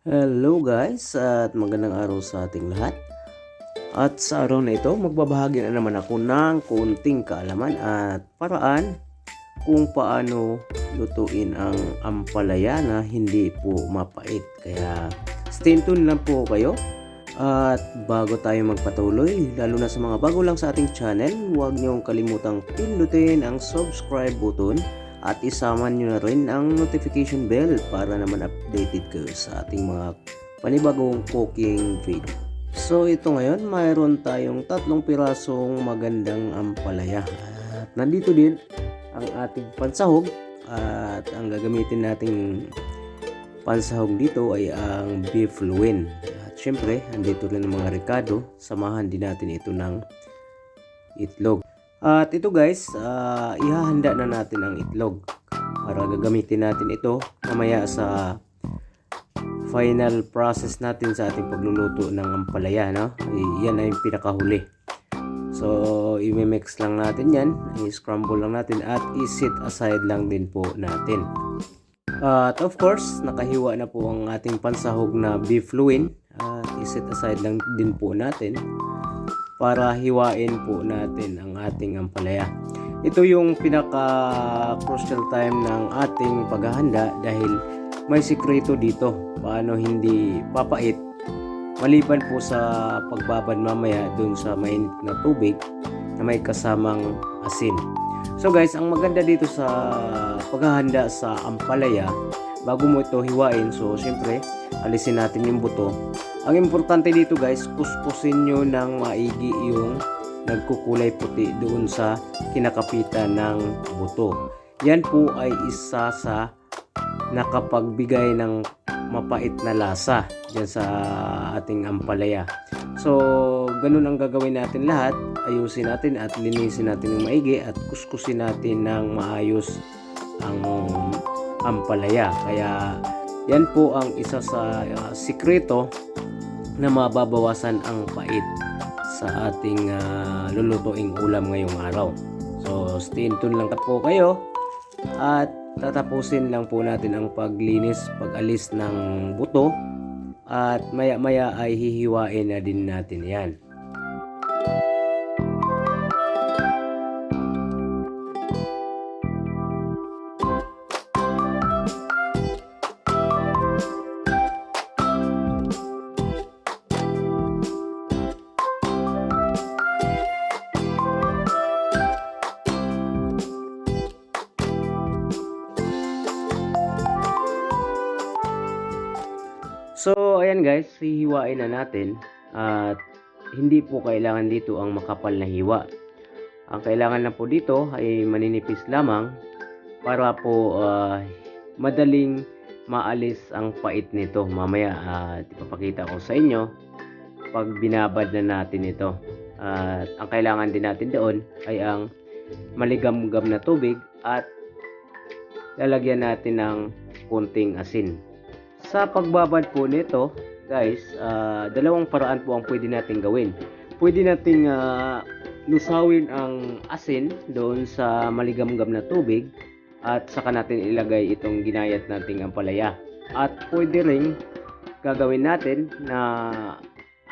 Hello guys at magandang araw sa ating lahat. At sa araw na ito, magbabahagi na naman ako ng konting kaalaman at paraan kung paano lutuin ang ampalaya na hindi po mapait. Kaya stay tuned lang po kayo. At bago tayo magpatuloy, lalo na sa mga bago lang sa ating channel, huwag niyong kalimutang pindutin ang subscribe button at isama nyo na rin ang notification bell para naman updated kayo sa ating mga panibagong cooking video. So ito ngayon, mayroon tayong 3 pirasong magandang ampalaya. At nandito din ang ating pansahog at ang gagamitin nating pansahog dito ay ang beef loin. At syempre, andito rin ang mga ricado. Samahan din natin ito ng itlog. At ito guys, ihahanda na natin ang itlog para gagamitin natin ito mamaya sa final process natin sa ating pagluluto ng ampalaya, no? Yan ay yung pinakahuli. So, i-mix lang natin yan, i-scramble lang natin at i-set aside lang din po natin. At of course, nakahiwa na po ang ating pansahog na beef loin at i-set aside lang din po natin para hiwain po natin ang ating ampalaya. Ito yung pinaka crucial time ng ating paghahanda dahil may sikreto dito paano hindi papait maliban po sa pagbabad mamaya dun sa mainit na tubig na may kasamang asin. So guys, ang maganda dito sa paghahanda sa ampalaya, bago mo ito hiwain, so syempre alisin natin yung buto. Ang importante dito guys, kuskusin nyo ng maigi yung nagkukulay puti doon sa kinakapitan ng buto. Yan po ay isa sa nakapagbigay ng mapait na lasa dyan sa ating ampalaya. So, ganun ang gagawin natin lahat. Ayusin natin at linisin natin ng maigi at kuskusin natin ng maayos ang ampalaya. Kaya yan po ang isa sa sikreto na mababawasan ang pait sa ating lulutuing ulam ngayong araw. So stay tuned lang po kayo at tatapusin lang po natin ang paglinis, pag-alis ng buto at maya maya ay hihiwain na din natin yan. So, ayan guys, hihiwain na natin at hindi po kailangan dito ang makapal na hiwa. Ang kailangan na po dito ay maninipis lamang para po madaling maalis ang pait nito. Mamaya ipapakita ko sa inyo pag binabad na natin ito. At ang kailangan din natin doon ay ang maligamgam na tubig at lalagyan natin ng kunting asin. Sa pagbabad po nito, guys, dalawang paraan po ang pwede nating gawin. Pwede nating lusawin ang asin doon sa maligamgam na tubig at saka natin ilagay itong ginayat nating ampalaya. At pwede ring gagawin natin na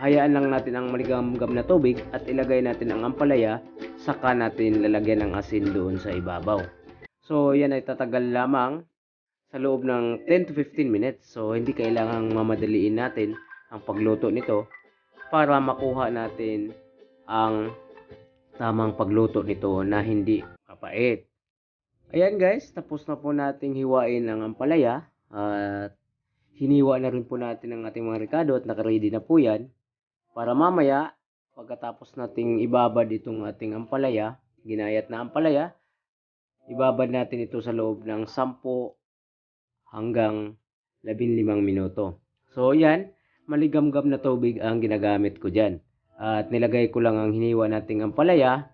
hayaan lang natin ang maligamgam na tubig at ilagay natin ang ampalaya, saka natin lalagyan ng asin doon sa ibabaw. So, yan ay tatagal lamang sa loob ng 10 to 15 minutes. So, hindi kailangang mamadaliin natin ang pagluto nito para makuha natin ang tamang pagluto nito na hindi mapait. Ayan guys, tapos na po nating hiwain ang ampalaya at hiniwa na rin po natin ang ating mga ricado at nakaready na po yan para mamaya pagkatapos nating ibabad itong ating ampalaya, ginayat na ampalaya, ibabad natin ito sa loob ng 10 hanggang 15 minuto. So yan, maligamgam na tubig ang ginagamit ko dyan. At nilagay ko lang ang hiniwa nating ampalaya,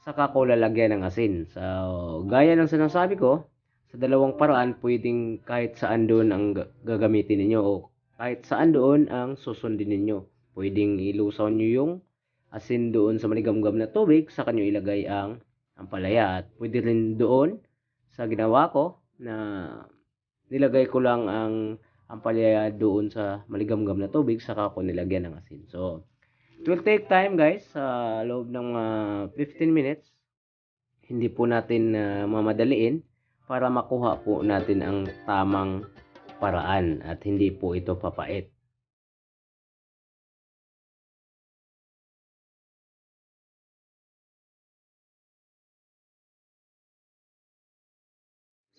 saka ko lalagyan ng asin. So gaya ng sinasabi ko, sa dalawang paraan pwedeng kahit saan doon ang gagamitin ninyo o kahit saan doon ang susundin ninyo. Pwedeng ilusaw nyo yung asin doon sa maligamgam na tubig, saka nyo ilagay ang ampalaya. At pwede rin doon sa ginawa ko na nilagay ko lang ang ampalaya doon sa maligamgam na tubig, saka ko nilagyan ng asin. So, it will take time guys, sa loob ng 15 minutes. Hindi po natin mamadaliin para makuha po natin ang tamang paraan at hindi po ito papait.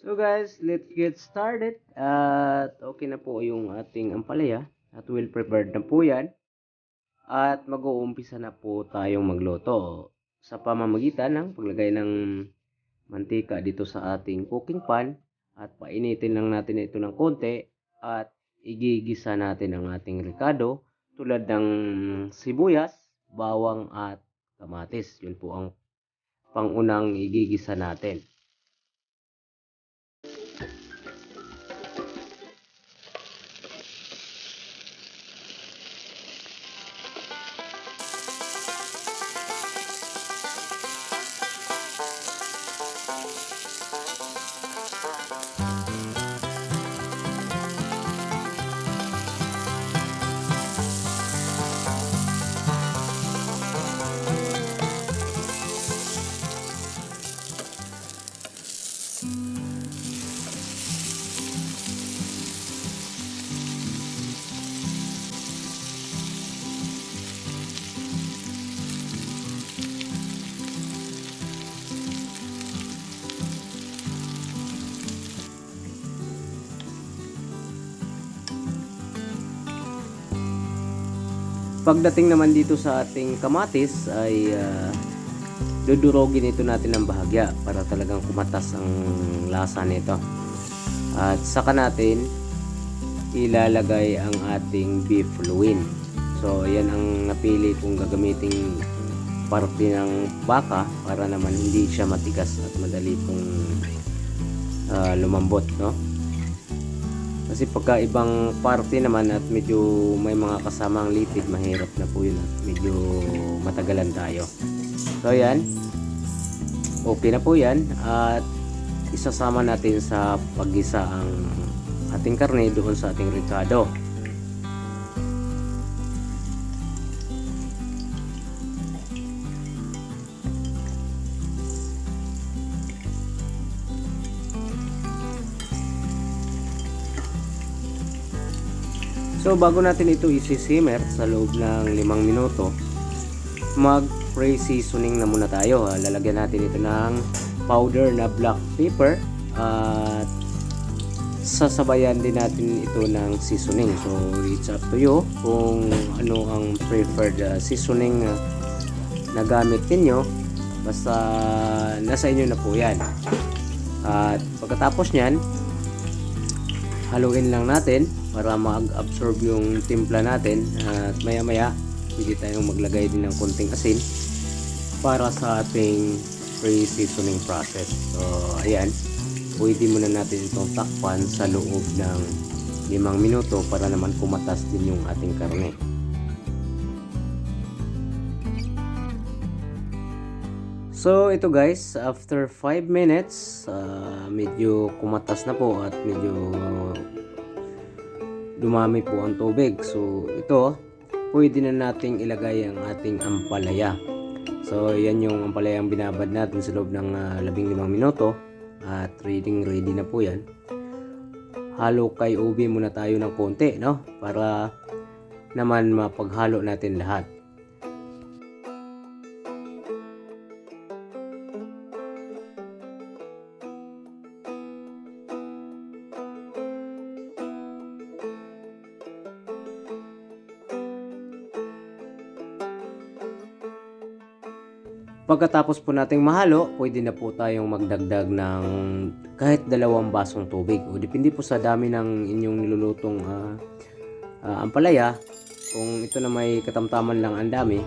So guys, let's get started. At okay na po yung ating ampalaya at well prepared na po yan. At mag-uumpisa na po tayong magluto sa pamamagitan ng paglagay ng mantika dito sa ating cooking pan at painitin lang natin ito ng konti at igigisa natin ang ating ricado tulad ng sibuyas, bawang at kamatis. Yun po ang pangunang igigisa natin. Pagdating naman dito sa ating kamatis ay dudurogin ito natin ng bahagya para talagang kumatas ang lasa nito. At saka natin ilalagay ang ating beef loin. So yan ang napili kong gagamiting parte ng baka para naman hindi siya matigas at madali pong lumambot, no? Kasi pagka ibang parte naman at medyo may mga kasamang litid, mahirap na po yun at medyo matagalan tayo. So yan, okay na po yan at isasama natin sa paggisa ang ating karne doon sa ating ricado. So bago natin ito isi-simmer sa loob ng 5 minuto, mag-pre-seasoning na muna tayo. Lalagyan natin ito ng powder na black pepper at sasabayan din natin ito ng seasoning. So it's up to you kung ano ang preferred seasoning na gamit ninyo. Basta nasa inyo na po yan. At pagkatapos nyan, haluin lang natin para mag-absorb yung timpla natin at maya maya pwede tayong maglagay din ng konting asin para sa ating pre-seasoning process. So ayan, pwede muna natin itong takpan sa loob ng 5 minuto para naman kumatas din yung ating karne. So ito guys, after 5 minutes medyo kumatas na po at medyo dumami po ang tubig. So ito, pwede na nating ilagay ang ating ampalaya. So yan yung ampalayang binabad natin sa loob ng 15 minuto at ready na po yan. Halo kay ubi muna tayo ng konti, no? Para naman mapaghalo natin lahat. Pagkatapos po nating mahalo, pwede na po tayong magdagdag ng kahit 2 basong tubig. O depende po sa dami ng inyong nilulutong ampalaya. Kung ito na may katamtaman lang ang dami,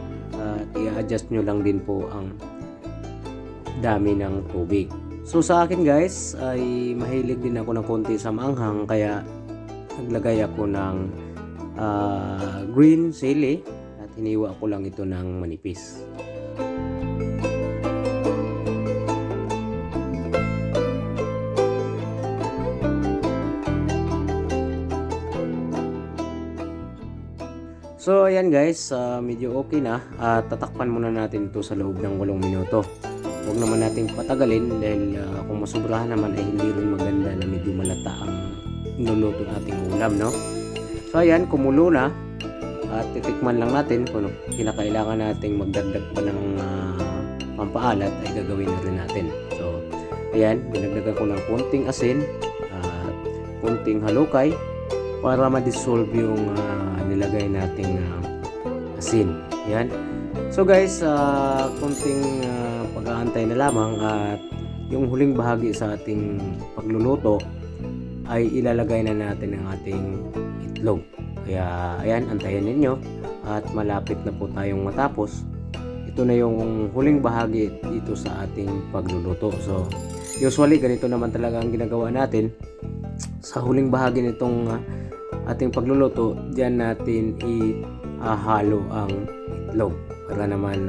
i-adjust nyo lang din po ang dami ng tubig. So sa akin guys, ay mahilig din ako ng konti sa maanghang, kaya naglagay ako ng green chili at hiniwa ko lang ito ng manipis. So ayan guys, medyo okay na at tatakpan muna natin ito sa loob ng 8 minuto. Huwag naman nating patagalin dahil kung masobrahan naman ay hindi rin maganda na medyo malata ang niluluto nating ulam, no? So ayan, kumulo na at titikman lang natin kung kinakailangan nating magdagdag pa ng pampaalat ay gagawin na rin natin. So ayan, binagdagan ko ng konting asin at konting halukay para ma-dissolve yung nilagay nating asin. Yan. So guys, konting pag-aantay na lamang at yung huling bahagi sa ating pagluluto ay ilalagay na natin ang ating itlog. Kaya ayan, antayin ninyo at malapit na po tayong matapos. Ito na yung huling bahagi dito sa ating pagluluto. So usually ganito naman talaga ang ginagawa natin. Sa huling bahagi nitong ating pagluluto, diyan natin ihalo ang itlog para naman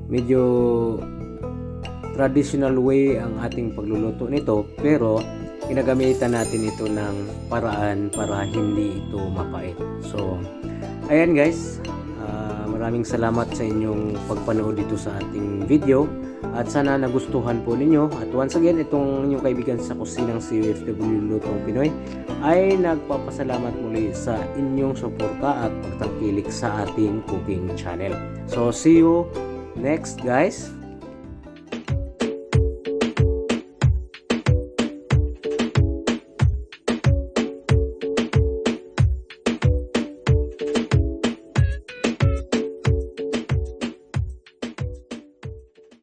medyo traditional way ang ating pagluluto nito, pero ginagamitan natin ito ng paraan para hindi ito mapait. So ayan guys, maraming salamat sa inyong pagpanood dito sa ating video at sana nagustuhan po ninyo. At once again, itong inyong kaibigan sa kusinang COFW Lutong Pinoy ay nagpapasalamat muli sa inyong suporta at pagtangkilik sa ating cooking channel. So see you next guys.